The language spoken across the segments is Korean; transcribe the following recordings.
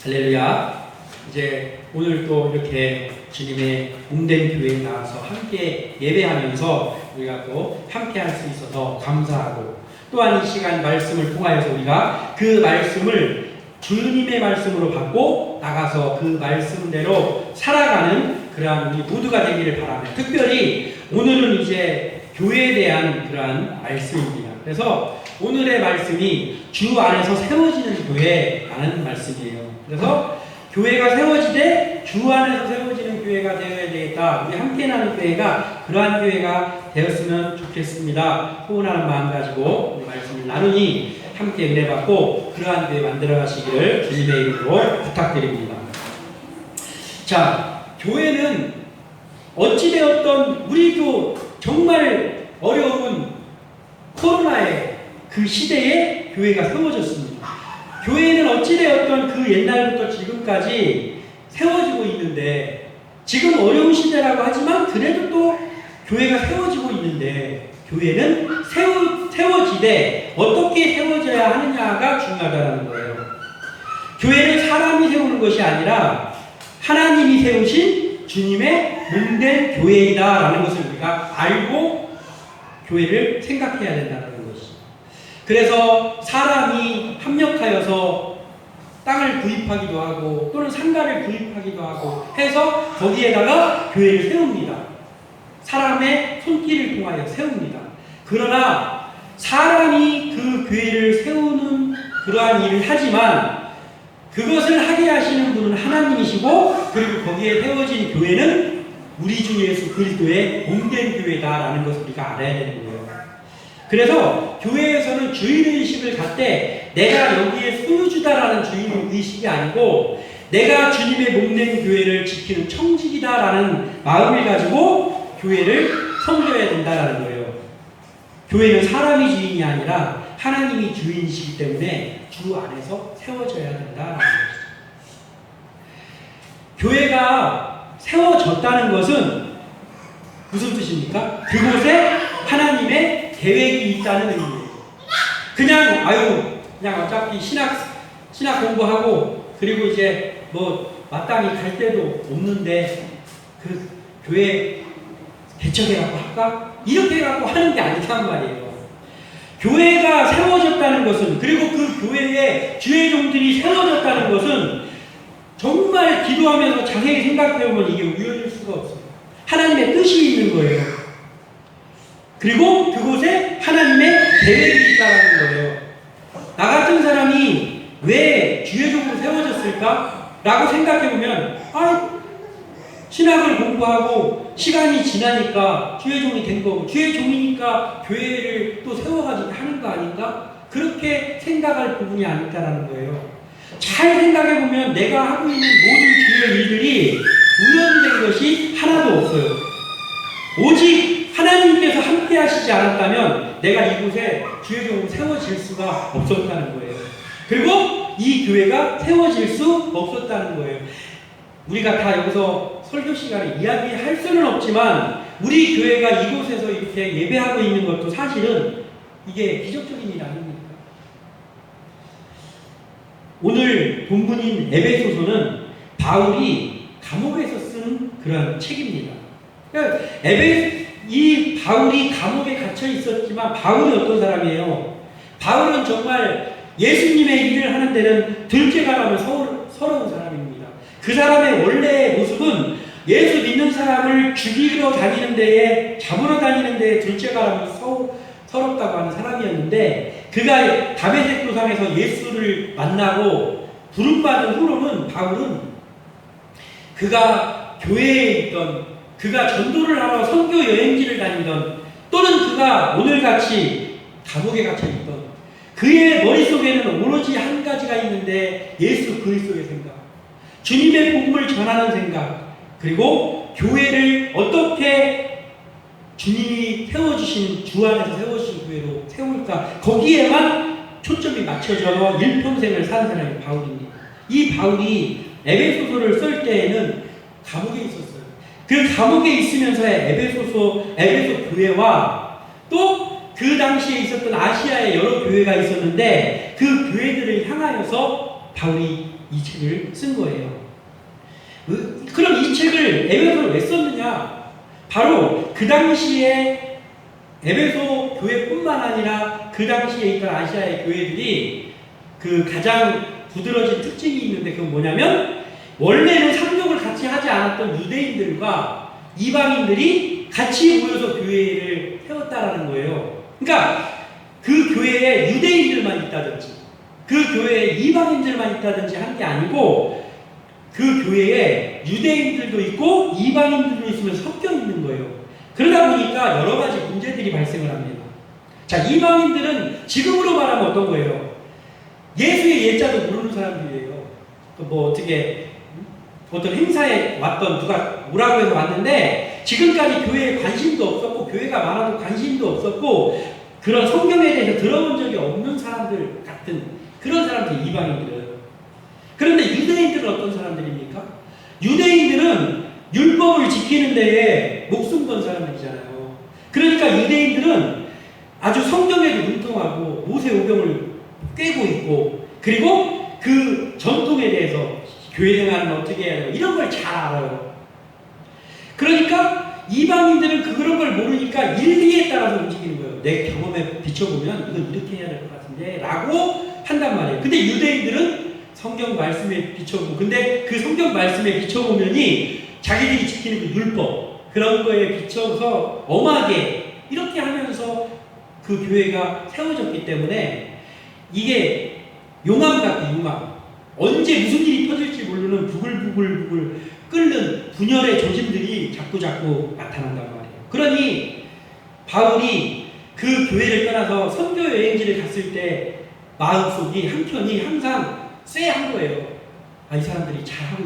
할렐루야. 이제 오늘 또 이렇게 주님의 몸된 교회에 나와서 함께 예배하면서 우리가 또 함께 할 수 있어서 감사하고, 또한 이 시간 말씀을 통하여서 우리가 그 말씀을 주님의 말씀으로 받고 나가서 그 말씀대로 살아가는 그러한 우리 모두가 되기를 바라며, 특별히 오늘은 이제 교회에 대한 그러한 말씀입니다. 그래서 오늘의 말씀이 주 안에서 세워지는 교회라는 말씀이에요. 그래서 교회가 세워지되 주 안에서 세워지는 교회가 되어야 되겠다. 우리 함께 나는 교회가 그러한 교회가 되었으면 좋겠습니다. 소원하는 마음 가지고 우리 말씀을 나누니 함께 은혜 받고 그러한 교회 만들어 가시기를 주님의 이름으로 부탁드립니다. 자, 교회는 어찌되었던 우리도 정말 어려운 코로나의 그 시대에 교회가 세워졌습니다. 교회는 어찌되었던 그 옛날부터 지금까지 세워지고 있는데, 지금 어려운 시대라고 하지만 그래도 또 교회가 세워지고 있는데, 교회는 세워지되 어떻게 세워져야 하느냐가 중요하다는 거예요. 교회는 사람이 세우는 것이 아니라 하나님이 세우신 주님의 몸된 교회이다라는 것을 우리가 알고 교회를 생각해야 된다는 것이. 그래서 사람이 합력하여서 땅을 구입하기도 하고 또는 상가를 구입하기도 하고 해서 거기에다가 교회를 세웁니다. 사람의 손길을 통하여 세웁니다. 그러나 사람이 그 교회를 세우는 그러한 일을 하지만 그것을 하게 하시는 분은 하나님이시고, 그리고 거기에 세워진 교회는 우리 주 예수 그리스도의 몸된 교회다라는 것을 우리가 알아야 되는 거예요. 그래서 교회에서는 주인의식을 갖되 내가 여기에 소유주다라는 주인의식이 아니고 내가 주님의 몸된 교회를 지키는 청직이다라는 마음을 가지고 교회를 섬겨야 된다라는 거예요. 교회는 사람이 주인이 아니라 하나님이 주인이시기 때문에 주 안에서 세워져야 된다라는 거죠. 교회가 세워졌다는 것은 무슨 뜻입니까? 그곳에 하나님의 계획이 있다는 의미예요. 그냥 어차피 신학 공부하고 그리고 이제 뭐 마땅히 갈 데도 없는데 그 교회 개척해갖고 할까? 이렇게 해갖고 하는 게 아니란 말이에요. 교회가 세워졌다는 것은, 그리고 그 교회에 주의 종들이 세워졌다는 것은 정말 기도하면서 자세히 생각해보면 이게 우연일 수가 없어요. 하나님의 뜻이 있는 거예요. 그리고 그곳에 하나님의 계획이 있다는 거예요. 나 같은 사람이 왜 주의 종으로 세워졌을까? 라고 생각해보면 신학을 공부하고 시간이 지나니까 주의 종이 된 거고, 주의 종이니까 교회를 또 세워가지고 하는 거 아닌가? 그렇게 생각할 부분이 아닐까라는 거예요. 잘 생각해보면 내가 하고 있는 모든 주의 일들이 우연된 것이 하나도 없어요. 오직 하나님께서 함께 하시지 않았다면 내가 이곳에 주의 종으로 세워질 수가 없었다는 거예요. 그리고 이 교회가 세워질 수 없었다는 거예요. 우리가 다 여기서 설교 시간에 이야기할 수는 없지만 우리 교회가 이곳에서 이렇게 예배하고 있는 것도 사실은 이게 기적적인 일 아닙니까? 오늘 본문인 에베소서는 바울이 감옥에서 쓴 그런 책입니다. 그러니까 이 바울이 감옥에 갇혀 있었지만 바울이 어떤 사람이에요? 바울은 정말 예수님의 일을 하는 데는 들깨가라면 서러운 사람입니다. 그 사람의 원래의 모습은 예수 믿는 사람을 죽이러 다니는 데에, 잡으러 다니는 데에 들깨가라면 서럽다고 하는 사람이었는데, 그가 다메섹 도상에서 예수를 만나고 부름받은 후로는 바울은 그가 교회에 있던, 그가 전도를 하러 선교 여행지를 다니던, 또는 그가 오늘같이 감옥에 갇혀있던 그의 머릿속에는 오로지 한 가지가 있는데 예수 그리스도의 생각, 주님의 복음을 전하는 생각, 그리고 교회를 어떻게 주님이 세워주신, 주 안에서 세워주신 교회로 세울까, 거기에만 초점이 맞춰져 일평생을 산 사람이 바울입니다. 이 바울이 에베소서를 쓸 때에는 감옥에 있었어요. 그 감옥에 있으면서의 에베소 교회와 또 그 당시에 있었던 아시아의 여러 교회가 있었는데 그 교회들을 향하여서 바울이 이 책을 쓴 거예요. 그럼 이 책을 에베소를 왜 썼느냐? 바로 그 당시에 에베소 교회뿐만 아니라 그 당시에 있던 아시아의 교회들이 그 가장 두드러진 특징이 있는데 그건 뭐냐면 원래는 상종을 같이 하지 않았던 유대인들과 이방인들이 같이 모여서 교회를 세웠다라는 거예요. 그러니까 그 교회에 유대인들만 있다든지 그 교회에 이방인들만 있다든지 한 게 아니고 그 교회에 유대인들도 있고 이방인들도 있으면 섞여 있는 거예요. 그러다 보니까 여러 가지 문제들이 발생을 합니다. 자, 이방인들은 지금으로 말하면 어떤 거예요? 예수의 예자도 모르는 사람들이에요. 뭐 어떻게 어떤 행사에 왔던 누가 오라고 해서 왔는데 지금까지 교회에 관심도 없었고 교회가 많아도 관심도 없었고 그런 성경에 대해서 들어본 적이 없는 사람들 같은 그런 사람들 이방인들은. 그런데 유대인들은 어떤 사람들입니까? 유대인들은 율법을 지키는 데에 목숨 건 사람들이잖아요. 그러니까 유대인들은 아주 성경에도 능통하고 모세오경을 꿰고 있고 그리고 그 전통에 대해서 교회 생활은 어떻게 해야 되고 이런 걸 잘 알아요. 그러니까 이방인들은 그런 걸 모르니까 일리에 따라서 움직이는 거예요. 내 경험에 비춰보면 이건 이렇게 해야 될 것 같은데 라고 한단 말이에요. 근데 유대인들은 성경 말씀에 비춰보고 근데 그 성경 말씀에 비춰보면이 자기들이 지키는 그 율법 그런 거에 비춰서 엄하게 이렇게 하면서 그 교회가 세워졌기 때문에 이게 용암 같아 용암. 언제 무슨 일이 터질지 모르는 부글부글 끓는 분열의 조짐들이 자꾸 나타난단 말이에요. 그러니 바울이 그 교회를 떠나서 선교 여행지를 갔을 때 마음속이 한켠이 항상 쎄한 거예요. 아, 이 사람들이 잘하고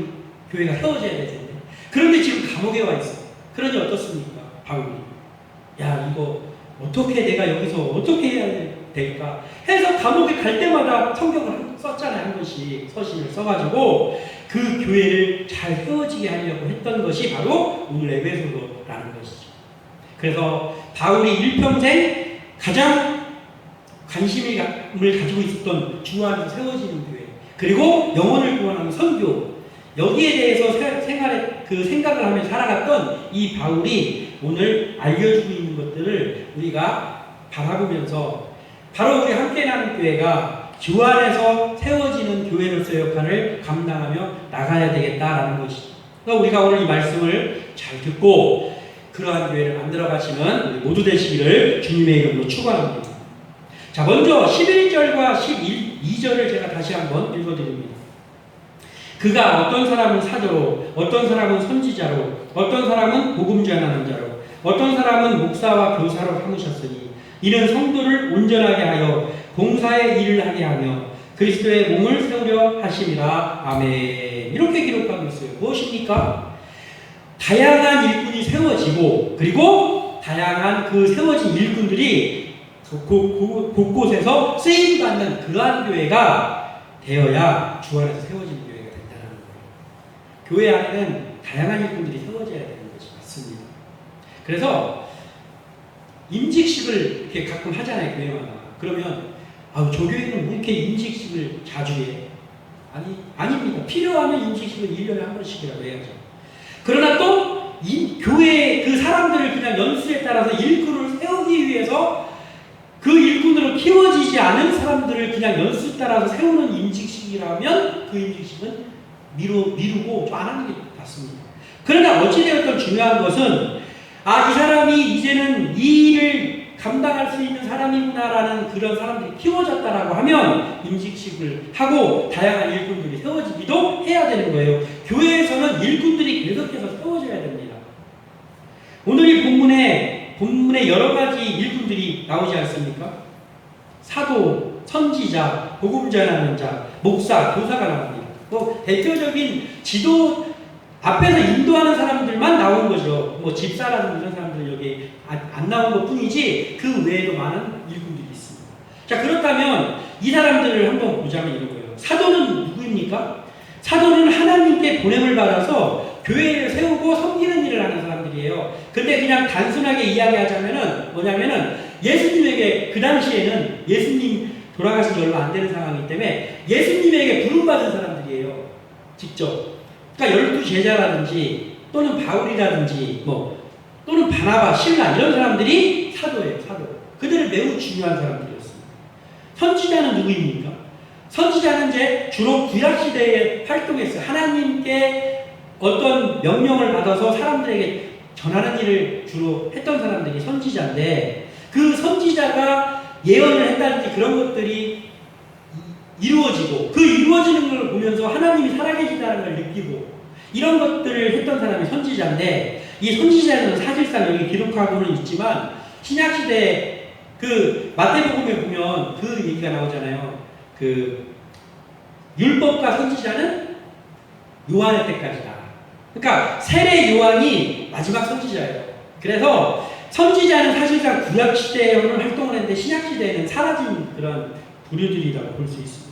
교회가 세워져야 될 텐데. 그런데 지금 감옥에 와 있어. 그러니 어떻습니까? 바울이. 야, 이거 어떻게 내가 여기서 어떻게 해야 될까? 해서 감옥에 갈 때마다 성경을 썼잖아요. 한 번씩 서신을 써가지고 그 교회를 잘 세워지게 하려고 했던 것이 바로 오늘 에베소서라는 것이죠. 그래서 바울이 일평생 가장 관심을 가지고 있었던 주 안에서 세워지는 교회 그리고 영혼을 구원하는 선교 여기에 대해서 그 생각을 하며 살아갔던 이 바울이 오늘 알려주고 있는 것들을 우리가 바라보면서 바로 우리 함께 나는 교회가 주 안에서 세워지는 교회로서의 역할을 감당하며 나가야 되겠다라는 것이죠. 그러니까 우리가 오늘 이 말씀을 잘 듣고 그러한 교회를 만들어 가시는 우리 모두 되시기를 주님의 이름으로 축원합니다. 자, 먼저 11절과 12절을 제가 다시 한번 읽어드립니다. 그가 어떤 사람은 사도로, 어떤 사람은 선지자로, 어떤 사람은 복음 전하는 자로, 어떤 사람은 목사와 교사로 삼으셨으니 이는 성도를 온전하게 하여 봉사의 일을 하게 하며 그리스도의 몸을 세우려 하심이라. 아멘. 이렇게 기록하고 있어요. 무엇입니까? 다양한 일꾼이 세워지고 그리고 다양한 그 세워진 일꾼들이 곳곳에서 쓰임받는 그러한 교회가 되어야 주 안에서 세워지는 교회가 된다는 거예요. 교회 안에는 다양한 일꾼들이 세워져야 되는 것이 맞습니다. 그래서 임직식을 이렇게 가끔 하잖아요. 교회마다. 그러면 저 교회는 왜 이렇게 임직식을 자주 해? 아닙니다. 필요하면 임직식을 1년에 한 번씩이라도 해야죠. 그러나 또 교회의 그 사람들을 그냥 연수에 따라서 일꾼을 세우기 위해서 그 일꾼으로 키워지지 않은 사람들을 그냥 연수 따라서 세우는 임직식이라면 그 임직식은 미루고 안 하는 게 맞습니다. 그러나 어찌되었든 중요한 것은 이 사람이 이제는 이 일을 감당할 수 있는 사람이구나라는 그런 사람들이 키워졌다라고 하면 임직식을 하고 다양한 일꾼들이 세워지기도 해야 되는 거예요. 교회에서는 일꾼들이 계속해서 세워져야 됩니다. 오늘 이 본문에 여러 가지 일꾼들이 나오지 않습니까? 사도, 선지자, 복음 전하는 자, 목사, 교사가 나옵니다. 대표적인 지도 앞에서 인도하는 사람들만 나온 거죠. 집사라든지 이런 사람들 여기 안 나온 것 뿐이지 그 외에도 많은 일꾼들이 있습니다. 자, 그렇다면 이 사람들을 한번 보자면 이런 거예요. 사도는 누구입니까? 사도는 하나님께 보냄을 받아서 교회를 세우고 섬기는 일을 하는 사람들이에요. 근데 그냥 단순하게 이야기하자면은 뭐냐면은 예수님에게 그 당시에는 예수님 돌아가신 지 얼마 안 되는 상황이기 때문에 예수님에게 부름받은 사람들이에요. 사람들이에요. 직접. 그러니까 12제자라든지 또는 바울이라든지 또는 바나바, 실라 이런 사람들이 사도예요. 사도. 그들은 매우 중요한 사람들이었습니다. 선지자는 누구입니까? 선지자는 이제 주로 구약시대에 활동했어요. 하나님께 어떤 명령을 받아서 사람들에게 전하는 일을 주로 했던 사람들이 선지자인데, 그 선지자가 예언을 했다든지 그런 것들이 이루어지고, 그 이루어지는 걸 보면서 하나님이 살아계시다는 걸 느끼고, 이런 것들을 했던 사람이 선지자인데, 이 선지자는 사실상 여기 기록하고는 있지만 신약시대 그 마태복음에 보면 그 얘기가 나오잖아요. 그 율법과 선지자는 요한의 때까지다. 그러니까 세례 요한이 마지막 선지자예요. 그래서 선지자는 사실상 구약시대에는 활동을 했는데 신약시대에는 사라진 그런 부류들이라고 볼 수 있습니다.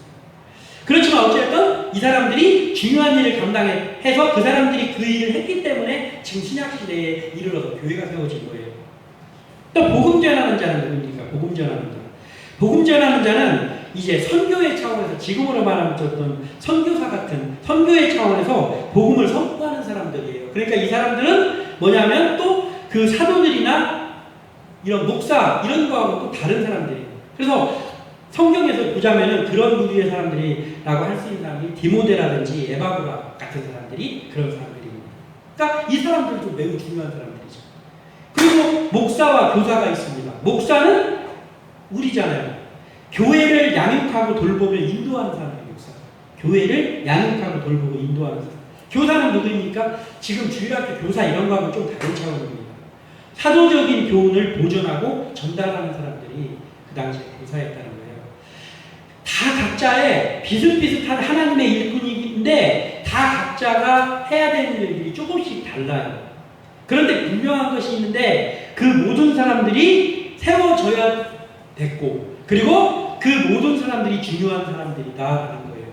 그렇지만 어쨌든 이 사람들이 중요한 일을 감당해서 그 사람들이 그 일을 했기 때문에 지금 신약시대에 이르러서 교회가 세워진 거예요. 또 복음 전하는 자는 누굽니까? 복음 전하는 자. 복음 전하는 자는 이제 선교의 차원에서, 지금으로 말하면 어떤 선교사 같은 선교의 차원에서 복음을 선포하는 사람들이에요. 그러니까 이 사람들은 뭐냐면 또 그 사도들이나 이런 목사 이런 거하고 또 다른 사람들이에요. 그래서 성경에서 보자면은 그런 부류의 사람들이라고 할 수 있는 사람이 디모데라든지 에바브라 같은 사람들이 그런 사람들입니다. 그러니까 이 사람들도 매우 중요한 사람들이죠. 그리고 목사와 교사가 있습니다. 목사는 우리잖아요. 교회를 양육하고 돌보며 인도하는 사람이 목사. 교회를 양육하고 돌보고 인도하는 사람. 교사는 누구입니까? 지금 주일학교 교사 이런 거하고 좀 다른 차원입니다. 사도적인 교훈을 보존하고 전달하는 사람들이 그 당시에 교사였다는 거예요. 다 각자의 비슷비슷한 하나님의 일꾼인데 다 각자가 해야 되는 일들이 조금씩 달라요. 그런데 분명한 것이 있는데 그 모든 사람들이 세워져야 됐고, 그리고 그 모든 사람들이 중요한 사람들이다라는 거예요.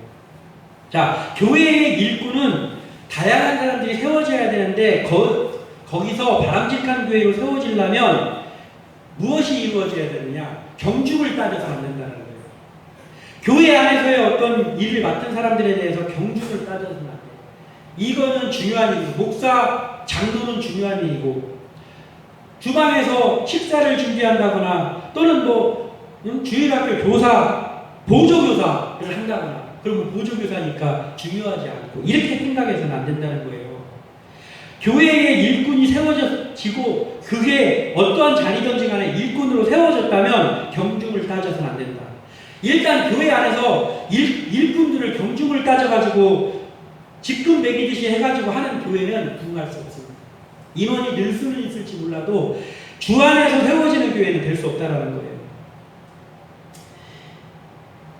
자, 교회의 일꾼은 다양한 사람들이 세워져야 되는데 거기서 바람직한 교회로 세워지려면 무엇이 이루어져야 되느냐? 경중을 따져서 안 된다는 거예요. 교회 안에서의 어떤 일을 맡은 사람들에 대해서 경중을 따져서는 안 돼요. 이거는 중요한 일이고, 목사, 장로는 중요한 일이고, 주방에서 식사를 준비한다거나 또는 주일학교 교사, 보조교사를 한다거나, 그러면 보조교사니까 중요하지 않고 이렇게 생각해서는 안 된다는 거예요. 교회의 일꾼이 세워지고 그게 어떠한 자리든지 간에 일꾼으로 세워졌다면 경중을 따져서는 안 된다. 일단 교회 안에서 일꾼들을 경중을 따져가지고 직분 매기듯이 해가지고 하는 교회는 부흥할 수 없습니다. 인원이 늘 수는 있을지 몰라도 주 안에서 세워지는 교회는 될 수 없다는 거예요.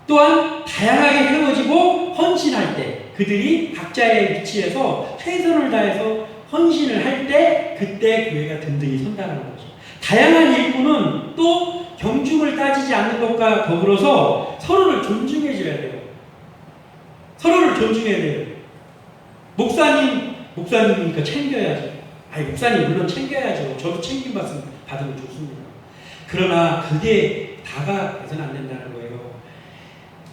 또한 다양하게 세워지고 헌신할 때 그들이 각자의 위치에서 최선을 다해서 헌신을 할 때 그때 교회가 든든히 선다는 거죠. 다양한 일꾼은 또 경중을 따지지 않는 것과 더불어서 서로를 존중해줘야 돼요. 서로를 존중해야 돼요. 목사님이니까 챙겨야죠. 목사님 물론 챙겨야죠. 저도 챙김 받으면 좋습니다. 그러나 그게 다가 돼서는 안 된다는 거예요.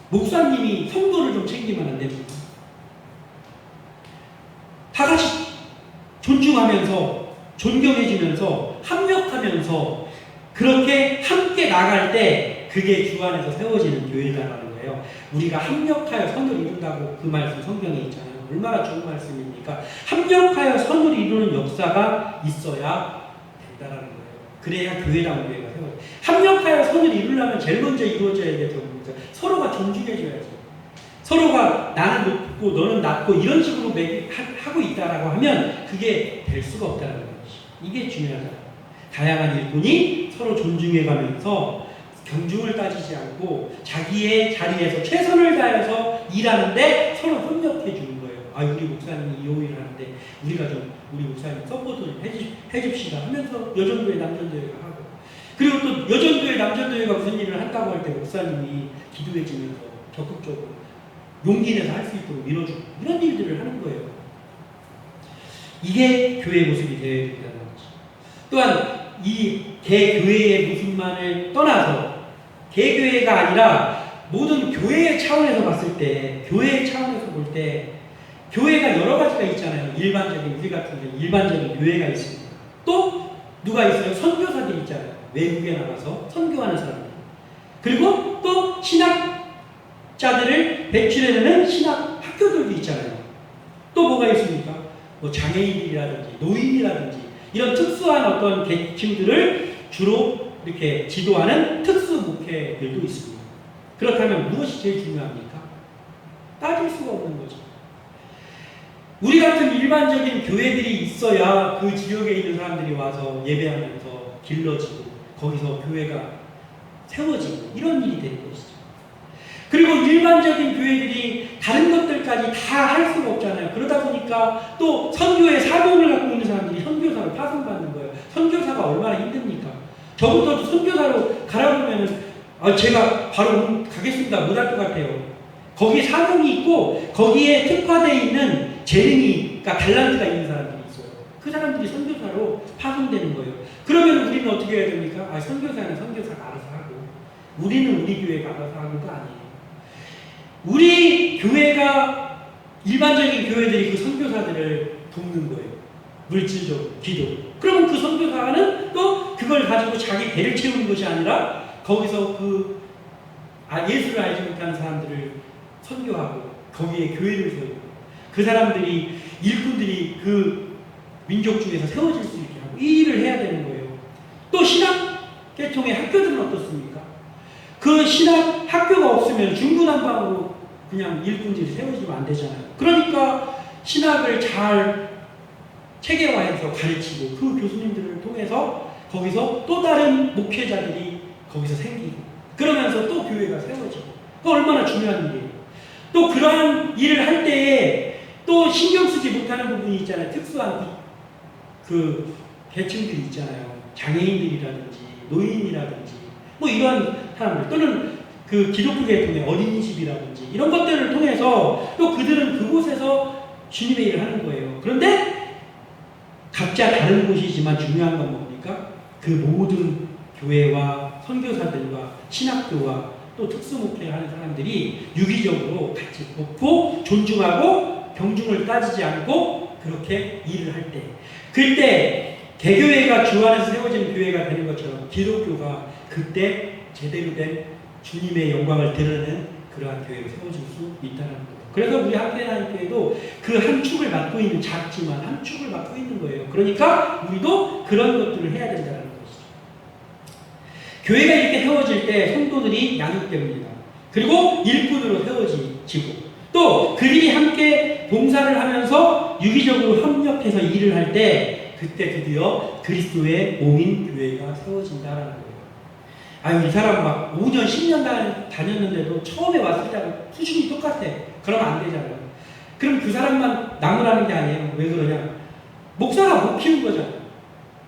목사님이 성도를 좀 챙기면 안 됩니다. 다 같이 존중하면서 존경해주면서 합력하면서 그렇게 함께 나갈 때 그게 주 안에서 세워지는 교회다라는 거예요. 우리가 합력하여 선을 이룬다고 그 말씀 성경에 있잖아요. 얼마나 좋은 말씀입니까? 합력하여 선을 이루는 역사가 있어야 된다라는 거예요. 그래야 교회다운 교회가 세워져요. 합력하여 선을 이루려면 제일 먼저 이루어져야 되는 겁니다. 서로가 존중해줘야죠. 서로가 나는 높고 너는 낮고 이런 식으로 하고 있다라고 하면 그게 될 수가 없다는 것이. 이게 중요하다. 다양한 일꾼이 서로 존중해가면서 경중을 따지지 않고 자기의 자리에서 최선을 다해서 일하는데 서로 협력해 주는 거예요. 우리 목사님이 이 일을 하는데 우리가 좀 우리 목사님 서포트를 해줍시다 하면서 여전도회 남전도회가 하고, 그리고 또 여전도회 남전도회가 무슨 일을 한다고 할 때 목사님이 기도해 주면서 적극적으로 용기 내서 할 수 있도록 밀어주고 이런 일들을 하는 거예요. 이게 교회의 모습이 되어야 된다는 거죠. 또한 이 개교회의 모습만을 떠나서 개교회가 아니라 모든 교회의 차원에서 봤을 때 교회의 차원에서 볼 때 교회가 여러 가지가 있잖아요. 일반적인 우리 같은 경우 일반적인 교회가 있습니다. 또 누가 있어요? 선교사들이 있잖아요. 외국에 나가서 선교하는 사람들. 그리고 또 신학자들을 배출해내는 신학 학교들도 있잖아요. 또 뭐가 있습니까? 뭐 장애인이라든지 노인이라든지 이런 특수한 어떤 계층들을 주로 이렇게 지도하는 특수 목회들도 있습니다. 그렇다면 무엇이 제일 중요합니까? 따질 수가 없는 거죠. 우리 같은 일반적인 교회들이 있어야 그 지역에 있는 사람들이 와서 예배하면서 길러지고 거기서 교회가 세워지고 이런 일이 되는 것이죠. 그리고 일반적인 교회들이 다른 것들까지 다 할 수가 없잖아요. 그러다 보니까 또 선교의 사명을 갖고 있는 사람들이 선교사로 파송받는 거예요. 선교사가 얼마나 힘듭니까? 저부터도 선교사로 가라고 하면은 제가 바로 가겠습니다. 못할 것 같아요. 거기에 사명이 있고 거기에 특화되어 있는 재능이, 그러니까 달란트가 있는 사람들이 있어요. 그 사람들이 선교사로 파송되는 거예요. 그러면 우리는 어떻게 해야 됩니까? 선교사는 선교사가 알아서 하고 우리는 우리 교회가 알아서 하는 거 아니에요. 우리 교회가 일반적인 교회들이 그 선교사들을 돕는 거예요. 물질적으로, 기도. 그러면 그 선교사는 또 그걸 가지고 자기 배를 채우는 것이 아니라 거기서 예수를 알지 못하는 사람들을 선교하고 거기에 교회를 세우고 그 사람들이 일꾼들이 그 민족 중에서 세워질 수 있게 하고 이 일을 해야 되는 거예요. 또 신학 계통의 학교들은 어떻습니까? 그 신학 학교가 없으면 중구난방으로 그냥 일꾼들이 세워지면 안 되잖아요. 그러니까 신학을 잘 체계화해서 가르치고 그 교수님들을 통해서 거기서 또 다른 목회자들이 거기서 생기고 그러면서 또 교회가 세워지고 그거 얼마나 중요한 일이에요. 또 그러한 일을 할 때에 또 신경 쓰지 못하는 부분이 있잖아요. 특수한 그 계층들이 있잖아요. 장애인들이라든지 노인이라든지 뭐 이런 사람들 또는 그 기독교 계통의 어린이집이라든지 이런 것들을 통해서 또 그들은 그곳에서 주님의 일을 하는 거예요. 그런데 각자 다른 곳이지만 중요한 건 뭡니까? 그 모든 교회와 선교사들과 신학교와 또 특수목회를 하는 사람들이 유기적으로 같이 돕고 존중하고 경중을 따지지 않고 그렇게 일을 할 때 그때 개교회가 주 안에서 세워진 교회가 되는 것처럼 기독교가 그때 제대로 된 주님의 영광을 드러내는 그러한 교회로 세워질 수 있다는 거예요. 그래서 우리 학교에도 그 한 축을 맡고 있는 작지만 한 축을 맡고 있는 거예요. 그러니까 우리도 그런 것들을 해야 된다는 것이죠. 교회가 이렇게 세워질 때 성도들이 양육됩니다. 그리고 일꾼으로 세워지고 또 그들이 함께 봉사를 하면서 유기적으로 협력해서 일을 할 때 그때 드디어 그리스도의 몸인 교회가 세워진다라는 거예요. 이 사람 막 5년, 10년 다녔는데도 처음에 왔을 때랑 수준이 똑같아. 그러면 안 되잖아요. 그럼 그 사람만 남으라는 게 아니에요. 왜 그러냐? 목사가 못 키운 거잖아요.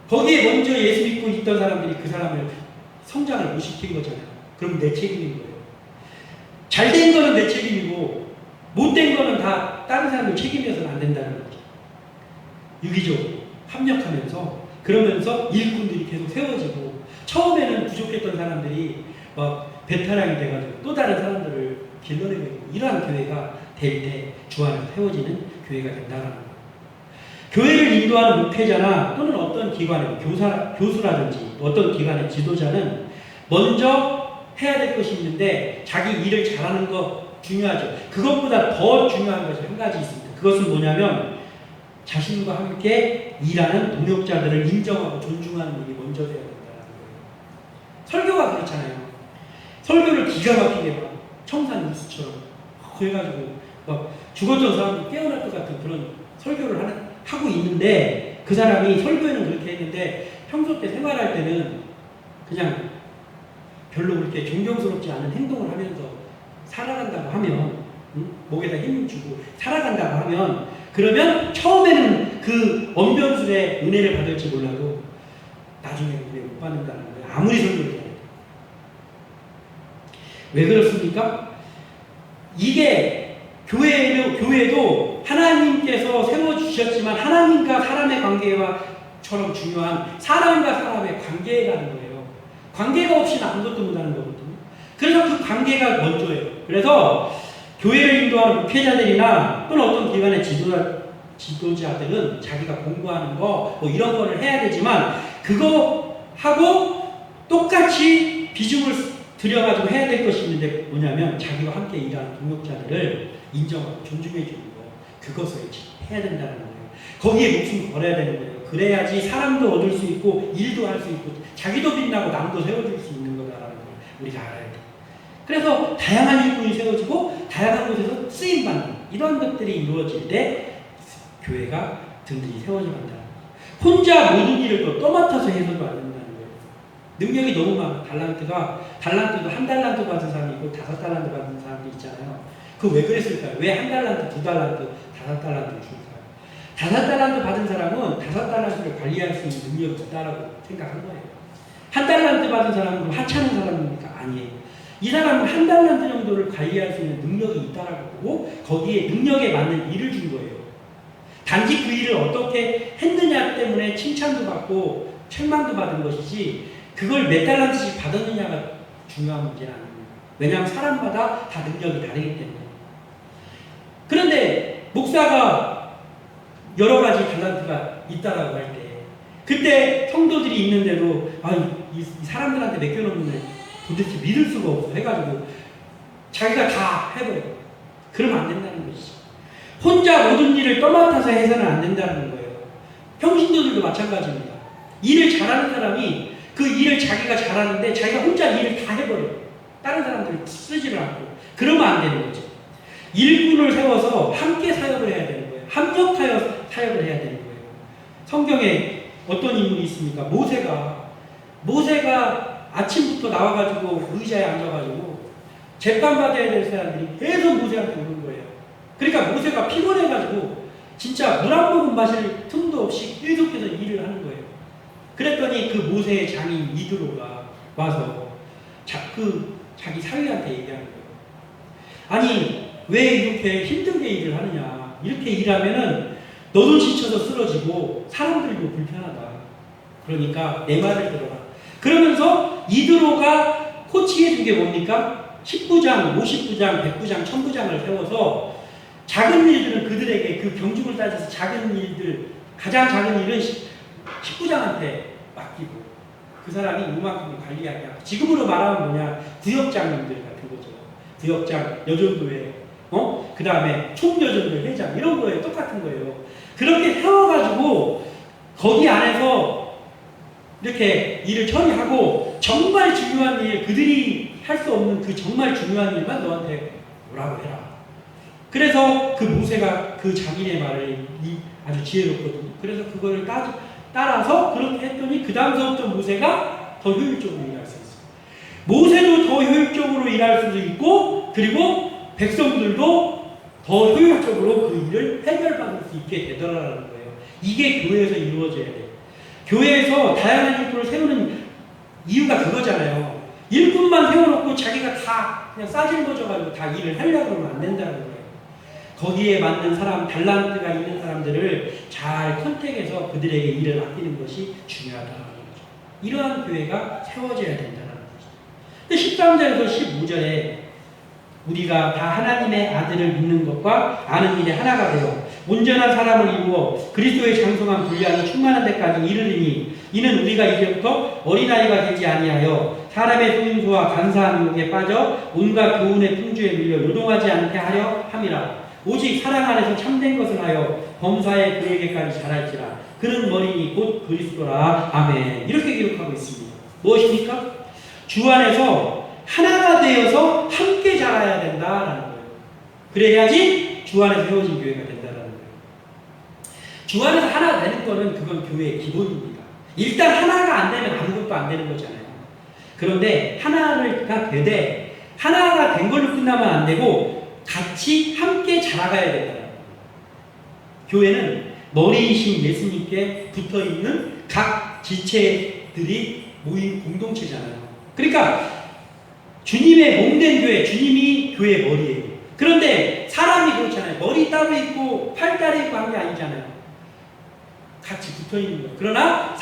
거기에 먼저 예수 믿고 있던 사람들이 그 사람을 성장을 못 시킨 거잖아요. 그럼 내 책임인 거예요. 잘 된 거는 내 책임이고 못된 거는 다 다른 사람들 책임져서는 안 된다는 거죠. 유기적으로 합력하면서 그러면서 일꾼들이 계속 세워지고 처음에는 부족했던 사람들이 막 배타량이 돼가지고 또 다른 사람들을 길러내고 이러한 교회가 될 때 주 안에서 세워지는 교회가 된다는 거예요. 교회를 인도하는 목회자나 또는 어떤 기관의 교수라든지 어떤 기관의 지도자는 먼저 해야 될 것이 있는데 자기 일을 잘하는 거 중요하죠. 그것보다 더 중요한 것이 한 가지 있습니다. 그것은 뭐냐면 자신과 함께 일하는 동역자들을 인정하고 존중하는 일이 먼저 되어야 된다는 거예요. 설교가 그렇잖아요. 설교를 기가 막히게 막 청산 뉴스처럼 해가지고 막 죽었던 사람도 깨어날 것 같은 그런 설교를 하고 있는데 그 사람이 설교에는 그렇게 했는데 평소 때 생활할 때는 그냥 별로 그렇게 존경스럽지 않은 행동을 하면서 살아간다고 하면 목에다 힘을 주고 살아간다고 하면 그러면 처음에는 그 언변술의 은혜를 받을지 몰라도 나중에 은혜 못 받는다는 거예요. 아무리 설교를 해도. 왜 그렇습니까? 이게 교회도 하나님께서 세워주셨지만 하나님과 사람의 관계와처럼 중요한 사람과 사람의 관계라는 거예요. 관계가 없이는 아무것도 못하는 거거든요. 그래서 그 관계가 먼저예요. 그래서 교회를 인도하는 목회자들이나 또는 어떤 기관의 지도자들은 자기가 공부하는 거 뭐 이런 거를 해야 되지만 그거 하고 똑같이 비중을 들여가지고 해야 될 것이 있는데 뭐냐면 자기와 함께 일하는 동역자들을 인정하고 존중해 주는 거 그것을 해야 된다는 거예요. 거기에 목숨 걸어야 되는 거예요. 그래야지 사람도 얻을 수 있고 일도 할 수 있고 자기도 빛나고 남도 세워줄 수 있는 거다라는 걸 우리가 알아야 돼요. 그래서 다양한 일꾼이 세워지고 다양한 곳에서 쓰임받는 이런 것들이 이루어질 때 교회가 든든히 세워져 간다. 혼자 모든 일을 또 떠맡아서 해서도 안 된다는 거예요. 능력이 너무 많아. 달란트도 한 달란트 받은 사람이 있고 5달란트 받은 사람도 있잖아요. 그 왜 그랬을까요? 왜 한 달란트, 2달란트, 5달란트를 줄까요? 5달란트 받은 사람은 5달란트를 관리할 수 있는 능력이 있다라고 생각한 거예요. 한 달란트 받은 사람은 하찮은 사람입니까? 아니에요. 이 사람은 한 달란트 정도를 관리할 수 있는 능력이 있다라고 보고 거기에 능력에 맞는 일을 준 거예요. 단지 그 일을 어떻게 했느냐 때문에 칭찬도 받고 책망도 받은 것이지 그걸 몇 달란트씩 받았느냐가 중요한 문제는 아닙니다. 왜냐하면 사람마다 다 능력이 다르기 때문에. 그런데 목사가 여러 가지 달란트가 있다라고 할 때 그때 성도들이 있는데도 이 사람들한테 맡겨놓는 도대체 믿을 수가 없어 해가지고 자기가 다 해버려요. 그러면 안 된다는 것이죠. 혼자 모든 일을 떠맡아서 해서는 안 된다는 거예요. 평신도들도 마찬가지입니다. 일을 잘하는 사람이 그 일을 자기가 잘하는데 자기가 혼자 일을 다 해버려요. 다른 사람들을 쓰지를 않고. 그러면 안 되는 거죠. 일꾼을 세워서 함께 사역을 해야 되는 거예요. 합력하여 사역을 해야 되는 거예요. 성경에 어떤 인물이 있습니까? 모세가 아침부터 나와가지고 의자에 앉아가지고 재판받아야 될 사람들이 계속 모세한테 오는 거예요. 그러니까 모세가 피곤해가지고 진짜 물 한 모금 마실 틈도 없이 계속해서 일을 하는 거예요. 그랬더니 그 모세의 장인 이드로가 와서 자기 사위한테 얘기하는 거예요. 아니 왜 이렇게 힘들게 일을 하느냐. 이렇게 일하면은 너도 지쳐서 쓰러지고 사람들도 불편하다. 그러니까 내 말을 들어라. 그러면서 이드로가 코치해 준 게 뭡니까? 10부장, 50부장, 100부장, 1000부장을 세워서 작은 일들은 그들에게 그 경중을 따져서 작은 일들, 가장 작은 일은 10부장한테 맡기고 그 사람이 이만큼 관리하게 하고 지금으로 말하면 뭐냐? 구역장님들 같은 거죠. 구역장, 여전도회, 그 다음에 총여전도 회장 이런 거에 똑같은 거예요. 그렇게 세워가지고 거기 안에서 이렇게 일을 처리하고 정말 중요한 일, 그들이 할 수 없는 그 정말 중요한 일만 너한테 뭐라고 해라. 그래서 그 모세가 그 장인의 말을 아주 지혜롭거든요. 그래서 그거를 따라서 그렇게 했더니 그 다음서부터 모세가 더 효율적으로 일할 수 있어요. 모세도 더 효율적으로 일할 수도 있고 그리고 백성들도 더 효율적으로 그 일을 해결받을 수 있게 되더라라는 거예요. 이게 교회에서 이루어져야 돼요. 교회에서 다양한 일꾼을 세우는 이유가 그거잖아요. 일꾼만 세워놓고 자기가 다 그냥 싸질러져가지고 다 일을 하려고 하면 안 된다는 거예요. 거기에 맞는 사람, 달란트가 있는 사람들을 잘 컨택해서 그들에게 일을 맡기는 것이 중요하다는 거죠. 이러한 교회가 세워져야 된다는 거죠. 근데 13절에서 15절에 우리가 다 하나님의 아들을 믿는 것과 아는 일에 하나가 되어 온전한 사람을 이루어 그리스도의 장성한 분량이 충만한 데까지 이르리니 이는 우리가 이제부터 어린아이가 되지 아니하여 사람의 소임수와 간사한 유혹에 빠져 온갖 교훈의 풍주에 밀려 요동하지 않게 하려 함이라. 오직 사랑 안에서 참된 것을 하여 범사에 그에게까지 자랄지라. 그는 머리니 곧 그리스도라. 아멘. 이렇게 기록하고 있습니다. 무엇입니까? 주 안에서 하나가 되어서 함께 자라야 된다라는 거예요. 그래야지 주 안에서 세워진 교회가 된다라는 거예요. 주 안에서 하나 되는 거는 그건 교회의 기본입니다. 일단 하나가 안 되면 아무것도 안 되는 거잖아요. 그런데 하나가 되되 하나가 된 걸로 끝나면 안 되고 같이 함께 자라가야 된다는 거예요. 교회는 머리이신 예수님께 붙어있는 각 지체들이 모인 공동체잖아요. 그러니까 주님의 몸된 교회, 주님이 교회의 머리예요. 그런데 사람이 그렇잖아요. 머리 따로 있고 팔 따로 있고 한 게 아니잖아요. 같이 붙어있는 거예요. 그러나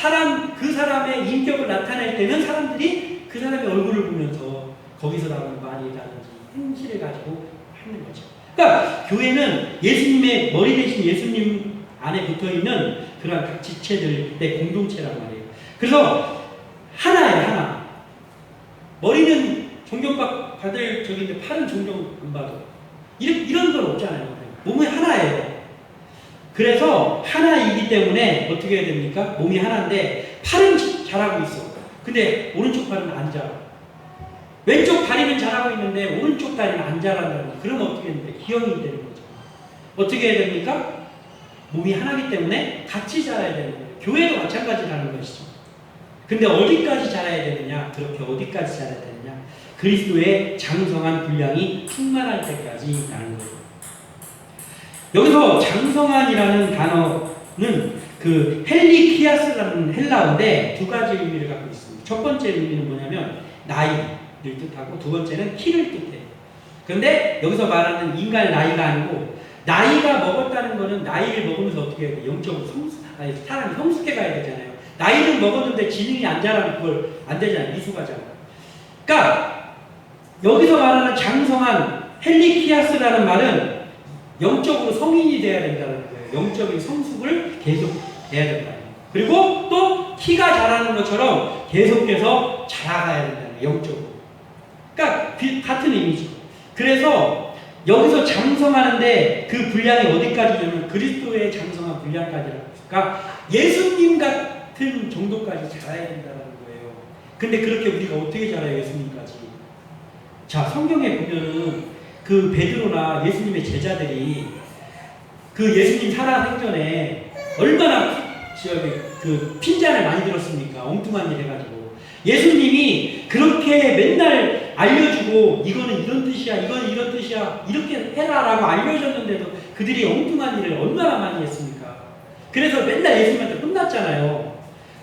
그 사람의 인격을 나타낼 때는 사람들이 그 사람의 얼굴을 보면서 거기서 나오는 말이라든지 행실을 가지고 하는 거죠. 그러니까 교회는 예수님의 머리 대신 예수님 안에 붙어있는 그러한 각 지체들의 공동체란 말이에요. 그래서 하나예요, 하나. 머리는 존경받을 적인데 팔은 존경 안 받아. 이런 건 없잖아요. 몸이 하나예요. 그래서 하나이기 때문에 어떻게 해야 됩니까? 몸이 하나인데 팔은 잘하고 있어. 근데 오른쪽 팔은 안 자라. 왼쪽 다리는 잘하고 있는데 오른쪽 다리는 안 자란다는 거. 그러면 어떻게 되는데? 기형이 되는 거죠. 어떻게 해야 됩니까? 몸이 하나이기 때문에 같이 자라야 되는 거예요. 교회도 마찬가지라는 것이죠. 근데 어디까지 자라야 되느냐? 그렇게 어디까지 자라야 되느냐? 그리스도의 장성한 분량이 충만할 때까지라는 거예요. 여기서 장성한이라는 단어는 그 헬리키아스라는 헬라어인데 두 가지 의미를 갖고 있습니다. 첫 번째 의미는 뭐냐면 나이를 뜻하고 두 번째는 키를 뜻해요. 그런데 여기서 말하는 인간의 나이가 아니고 나이가 먹었다는 것은 나이를 먹으면서 어떻게 해야 돼? 영적으로 사람이 성숙해 가야 되잖아요. 나이를 먹었는데 지능이 안 자라면 그걸 안 되잖아요. 미숙하잖아요. 그러니까 여기서 말하는 장성한 헬리키아스라는 말은 영적으로 성인이 돼야 된다는 거예요. 영적인 성숙을 계속 해야 된다. 그리고 또 키가 자라는 것처럼 계속해서 자라가야 된다는 거예요. 영적으로. 그러니까 같은 의미죠. 그래서 여기서 장성하는데 그 분량이 어디까지냐면 그리스도의 장성한 분량까지라고. 그러니까 예수님 같은 정도까지 자라야 된다는 거예요. 근데 그렇게 우리가 어떻게 자라요? 예수님까지. 자, 성경에 보면은 그 베드로나 예수님의 제자들이 그 예수님 살아 생전에 얼마나 그 핀잔을 많이 들었습니까? 엉뚱한 일 해가지고 예수님이 그렇게 맨날 알려주고 이거는 이런 뜻이야, 이건 이런 뜻이야, 이렇게 해라라고 알려줬는데도 그들이 엉뚱한 일을 얼마나 많이 했습니까? 그래서 맨날 예수님한테 혼났잖아요.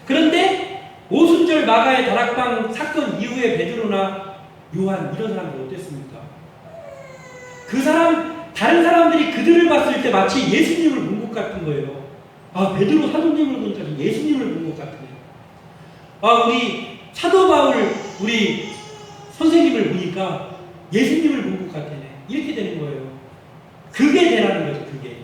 그런데 오순절 마가의 다락방 사건 이후에 베드로나 요한 이런 사람들 어땠습니까? 다른 사람들이 그들을 봤을 때 마치 예수님을 본 것 같은 거예요. 아, 베드로 사도님을 보니까 예수님을 본 것 같으네요. 아, 우리 사도 바울, 우리 선생님을 보니까 예수님을 본 것 같네. 이렇게 되는 거예요. 그게 되라는 거죠, 그게.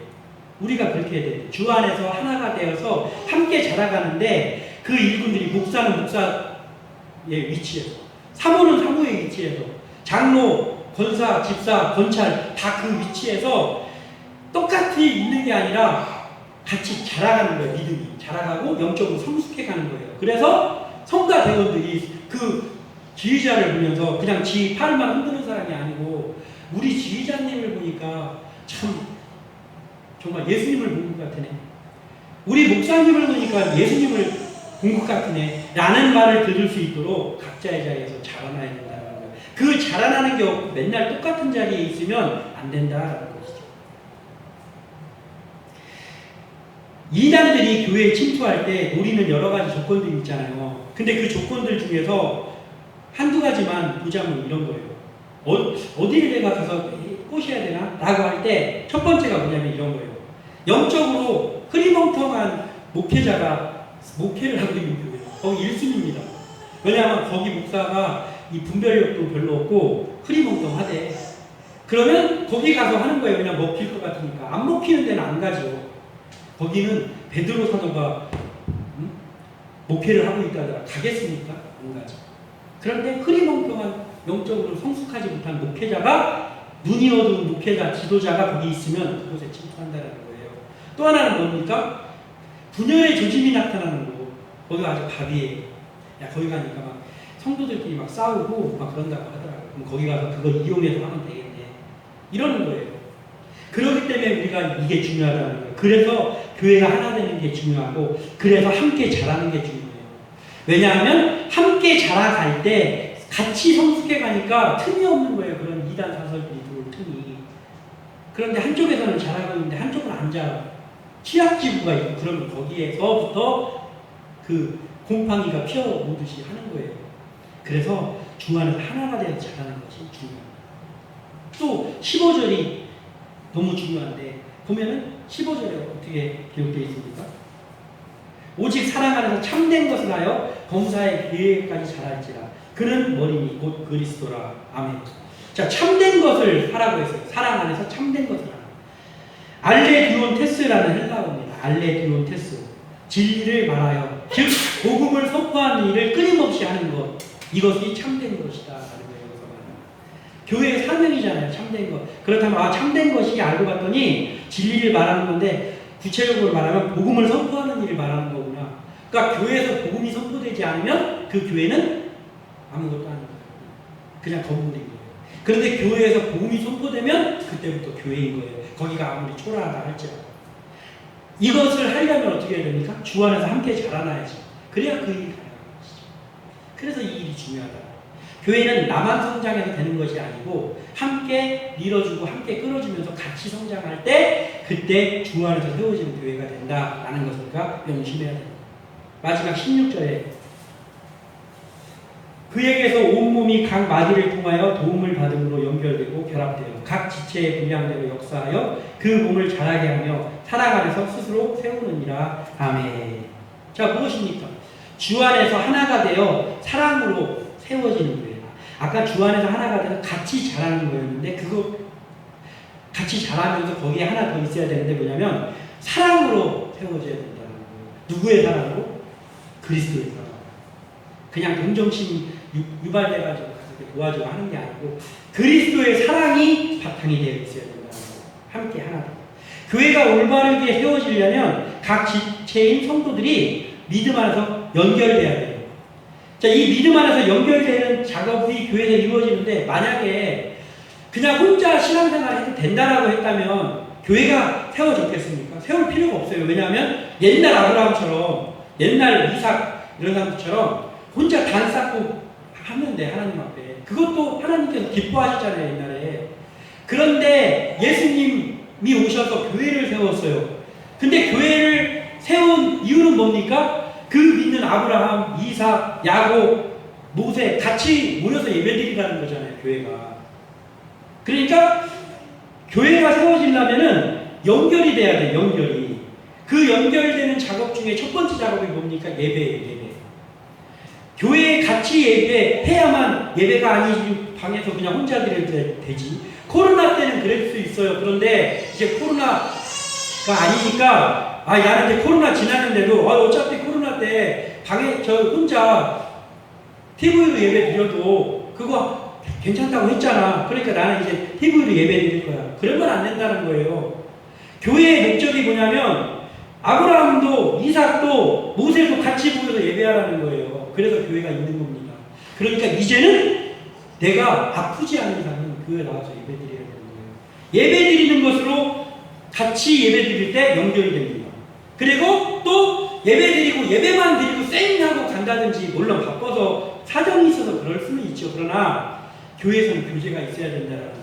우리가 그렇게 해야 돼요. 주 안에서 하나가 되어서 함께 자라가는데 그 일꾼들이 목사는 목사의 위치에서, 사모는 사모의 위치에서, 장로, 권사, 집사, 권찰 다 그 위치에서 똑같이 있는 게 아니라 같이 자라가는 거예요. 믿음이 자라가고 영적으로 성숙해가는 거예요. 그래서 성가 대원들이 그 지휘자를 보면서 그냥 지 팔만 흔드는 사람이 아니고 우리 지휘자님을 보니까 참 정말 예수님을 본 것 같으네. 우리 목사님을 보니까 예수님을 본 것 같으네. 라는 말을 들을 수 있도록 각자의 자리에서 자라나야 된다는 거예요. 그 자라나는 게 없고 맨날 똑같은 자리에 있으면 안 된다라는 것이죠. 이단들이 교회에 침투할 때 노리는 여러 가지 조건들이 있잖아요. 근데 그 조건들 중에서 한두 가지만 보자면 이런 거예요. 어디를 내가 가서 꼬셔야 되나? 라고 할 때 첫 번째가 뭐냐면 이런 거예요. 영적으로 흐리멍텅한 목회자가 목회를 하고 있는 교회. 거기 1순위입니다. 왜냐하면 거기 목사가 이 분별력도 별로 없고 흐리멍텅하대. 그러면 거기 가서 하는 거예요. 그냥 먹힐 것 같으니까. 안 먹히는 데는 안 가죠. 거기는 베드로 사도가 목회를 하고 있다더라. 가겠습니까? 안 가죠. 그런데 흐리멍텅한 영적으로 성숙하지 못한 목회자가 눈이 어두운 목회자, 지도자가 거기 있으면 그곳에 침투한다는 거예요. 또 하나는 뭡니까? 분열의 조짐이 나타나는 거. 거기가 아주 갑이에요. 야, 거기 가니까 막 성도들끼리 막 싸우고 막 그런다고 하더라고요. 그럼 거기 가서 그거 이용해서 하면 되겠네. 이러는 거예요. 그렇기 때문에 우리가 이게 중요하다는 거예요. 그래서 교회가 하나 되는 게 중요하고 그래서 함께 자라는 게 중요해요. 왜냐하면 함께 자라갈 때 같이 성숙해 가니까 틈이 없는 거예요. 그런 이단 사설들이 들어올 틈이. 그런데 한쪽에서는 자라고 있는데 한쪽은 안 자라. 취약지구가 있고 그러면 거기에서부터 그 곰팡이가 피어오듯이 하는 거예요. 그래서 주 안에서 하나가 되어서 자라는 것이 중요합니다. 또 15절이 너무 중요한데 보면은 15절에 어떻게 기록되어 있습니까? 오직 사랑 안에서 참된 것을 하여 범사의 계획까지 자랄지라 그는 머리니 곧 그리스도라. 아멘. 자, 참된 것을 하라고 했어요. 사랑 안에서 참된 것을 하라. 알레디온테스라는 헬라어입니다. 알레디온테스. 진리를 말하여, 즉 복음을 선포하는 일을 끊임없이 하는 것. 이것이 참된 것이다 라는 거예요. 교회의 사명이잖아요. 참된 것. 그렇다면 참된 것이 알고 봤더니 진리를 말하는 건데 구체적으로 말하면 복음을 선포하는 일을 말하는 거구나. 그러니까 교회에서 복음이 선포되지 않으면 그 교회는 아무것도 아닌 거예요. 그냥 거부된 거예요. 그런데 교회에서 복음이 선포되면 그때부터 교회인 거예요. 거기가 아무리 초라하다 할지라도. 이것을 하려면 어떻게 해야 됩니까? 주 안에서 함께 자라나야지. 그래야 그 일이 가능한 것이죠. 그래서 이 일이 중요하다. 교회는 나만 성장해서 되는 것이 아니고 함께 밀어주고 함께 끌어주면서 같이 성장할 때 그때 주 안에서 세워지는 교회가 된다라는 것을 우리가 명심해야 됩니다. 마지막 16절에 그에게서 온몸이 각 마디를 통하여 도움을 받음으로 연결되고 결합되어 각 지체의 분량대로 역사하여 그 몸을 자라게 하며 사랑 안에서 스스로 세우느니라. 아멘. 자, 무엇입니까? 주 안에서 하나가 되어 사랑으로 세워지는 거예요. 아까 주 안에서 하나가 돼서 같이 자라는 거였는데 그거 같이 자라면서 거기에 하나 더 있어야 되는데 뭐냐면 사랑으로 세워져야 된다는 거예요. 누구의 사랑으로? 그리스도의 사랑. 그냥 동정심 유발돼가지고 도와주고 하는 게 아니고 그리스도의 사랑이 바탕이 되어 있어야 된다는 거예요. 함께 하나 더. 교회가 올바르게 세워지려면 각 지체인 성도들이 믿음 안에서 연결돼야 돼요. 자, 이 믿음 안에서 연결되는 작업이 교회에서 이루어지는데 만약에 그냥 혼자 신앙생활을 해도 된다라고 했다면 교회가 세워졌겠습니까? 세울 필요가 없어요. 왜냐하면 옛날 아브라함처럼 옛날 이삭 이런 사람들처럼 혼자 단 쌓고 하면 돼. 하나님 앞에. 그것도 하나님께서 기뻐하셨잖아요. 옛날에. 그런데 예수님이 오셔서 교회를 세웠어요. 근데 교회를 세운 이유는 뭡니까? 그 믿는 아브라함, 이삭, 야곱, 모세 같이 모여서 예배드리라는 거잖아요. 교회가. 그러니까 교회가 세워지려면은 연결이 돼야 돼. 연결이. 그 연결되는 작업 중에 첫 번째 작업이 뭡니까? 예배예요. 예배. 교회에 같이 예배해야만 예배가 아니지 방에서 그냥 혼자 드려도 되지. 코로나 때는 그럴 수 있어요. 그런데 이제 코로나가 아니니까 나는 이제 코로나 지났는데도 어차피 코로나 때 방에 저 혼자 TV로 예배 드려도 그거 괜찮다고 했잖아. 그러니까 나는 이제 TV로 예배 드릴 거야. 그러면 안 된다는 거예요. 교회의 목적이 뭐냐면 아브라함도 이삭도 모세도 같이 모여서 예배하라는 거예요. 그래서 교회가 있는 겁니다. 그러니까 이제는 내가 아프지 않은 이상은 교회에 나와서 예배 드려야 되는 거예요. 예배 드리는 것으로 같이 예배 드릴 때 연결이 됩니다. 그리고 또 예배 드리고 예배만 드리고 쌩하고 간다든지 물론 바빠서 사정이 있어서 그럴 수는 있죠. 그러나 교회에서는 교제가 있어야 된다는 거예요.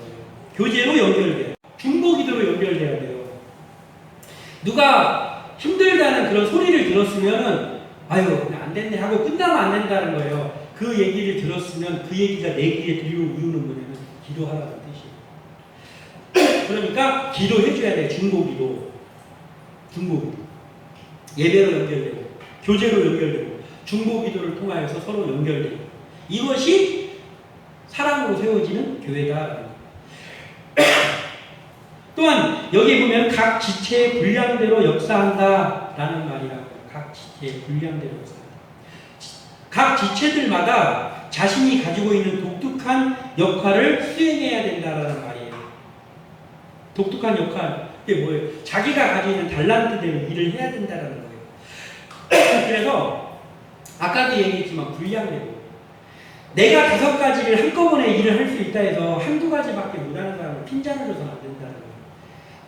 교제로 연결돼요. 중보기도로 연결돼야 돼요. 누가 힘들다는 그런 소리를 들었으면은 아유 그냥 안 됐네 하고 끝나면 안 된다는 거예요. 그 얘기를 들었으면 그 얘기가 내 귀에 들려온 이유는 뭐냐면 기도하라는 뜻이에요. 그러니까 기도해줘야 돼. 중보기도. 예배로 연결되고 교제로 연결되고 중보기도를 통하여서 서로 연결되고 이것이 사랑으로 세워지는 교회다. 또한 여기 보면 각 지체의 분량대로 역사한다라는 말이라고. 각 지체의 분량대로 역사한다. 각 지체들마다 자신이 가지고 있는 독특한 역할을 수행해야 된다라는 말이에요. 독특한 역할. 그게 뭐예요? 자기가 가지고 있는 달란트대로 일을 해야 된다라는 거예요. 그래서 아까도 얘기했지만 분량대로 내가 5가지를 한꺼번에 일을 할 수 있다 해서 한두 가지밖에 못하는 사람은 핀잔을 줘서는 안 된다는 거예요.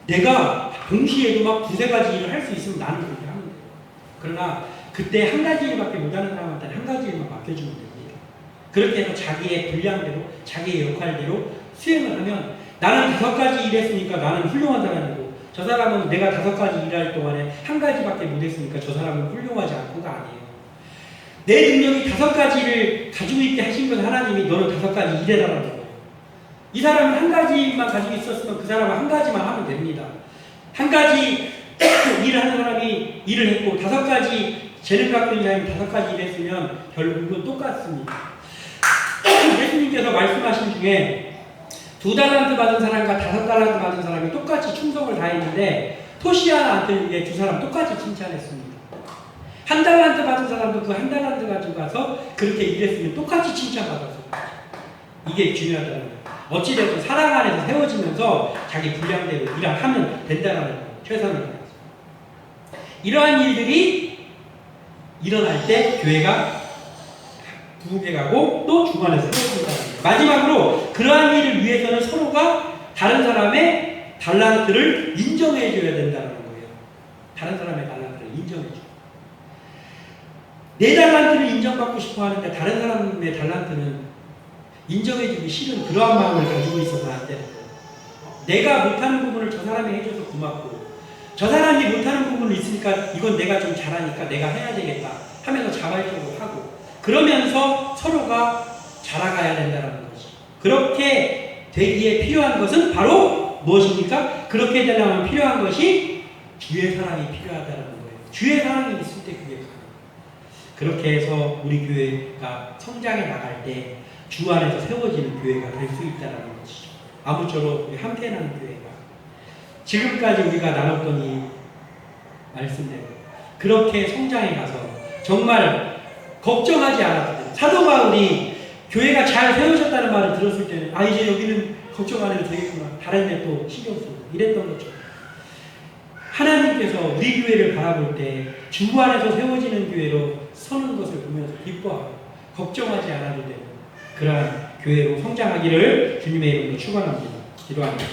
내가 동시에도 막 2-3가지 일을 할 수 있으면 나는 그렇게 하면 돼요. 그러나 그때 한 가지 일밖에 못하는 사람한테는 한 가지 일만 맡겨주면 됩니다. 그렇게 해서 자기의 분량대로 자기의 역할대로 수행을 하면 나는 5가지 일했으니까 나는 훌륭한 사람이고 저 사람은 내가 5가지 일할 동안에 한 가지밖에 못했으니까 저 사람은 훌륭하지 않고가 아니에요. 내 능력이 5가지를 가지고 있게 하신 건 하나님이 너는 5가지 일해라라는 거예요. 이 사람은 한 가지만 가지고 있었으면 그 사람은 한 가지만 하면 됩니다. 한 가지 일을 하는 사람이 일을 했고 5가지 재능 갖고 있는 사람이 5가지 일했으면 결국은 똑같습니다. 예수님께서 말씀하신 중에 2달란트 받은 사람과 5달란트 받은 사람이 똑같이 충성을 다했는데 토시아나 안 틀리게 두 사람 똑같이 칭찬했습니다. 1달란트 받은 사람도 그 1달란트 가지고 가서 그렇게 일했으면 똑같이 칭찬받았어요. 이게 중요하다는 거예요. 어찌됐든 사랑 안에서 세워지면서 자기 분량대로 일하면 된다는 거예요. 최선을 다해서. 이러한 일들이 일어날 때 교회가 부흥해가고 또 주관에서 세워진다는 거예요. 마지막으로 그러한 일을 위해서는 서로가 다른 사람의 달란트를 인정해줘야 된다는 거예요. 다른 사람의 달란트를 인정해줘. 내 달란트를 인정받고 싶어 하는데 다른 사람의 달란트는 인정해주기 싫은 그러한 마음을 가지고 있어서 안 되는 거예요. 내가 못하는 부분을 저 사람이 해줘서 고맙고 저 사람이 못하는 부분이 있으니까 이건 내가 좀 잘하니까 내가 해야 되겠다 하면서 자발적으로 하고 그러면서 서로가 자라가야 된다는 거지. 그렇게 되기에 필요한 것은 바로 무엇입니까? 그렇게 되려면 필요한 것이 주의 사랑이 필요하다는 거예요. 주의 사랑이 있을 때 그게 가능해요. 그렇게 해서 우리 교회가 성장해 나갈 때 주 안에서 세워지는 교회가 될 수 있다는 것이죠. 아무쪼록 우리 함께하는 교회가 지금까지 우리가 나눴던 이 말씀대로 그렇게 성장해 가서 정말 걱정하지 않아도 돼요. 사도 바울이 교회가 잘 세워졌다는 말을 들었을 때는 아 이제 여기는 걱정 안 해도 되겠구나. 다른 데 또 신경 쓰고 이랬던 것처럼 하나님께서 우리 교회를 바라볼 때 주 안에서 세워지는 교회로 서는 것을 보면서 기뻐하고 걱정하지 않아도 되는 그러한 교회로 성장하기를 주님의 이름으로 축원합니다. 기도합니다.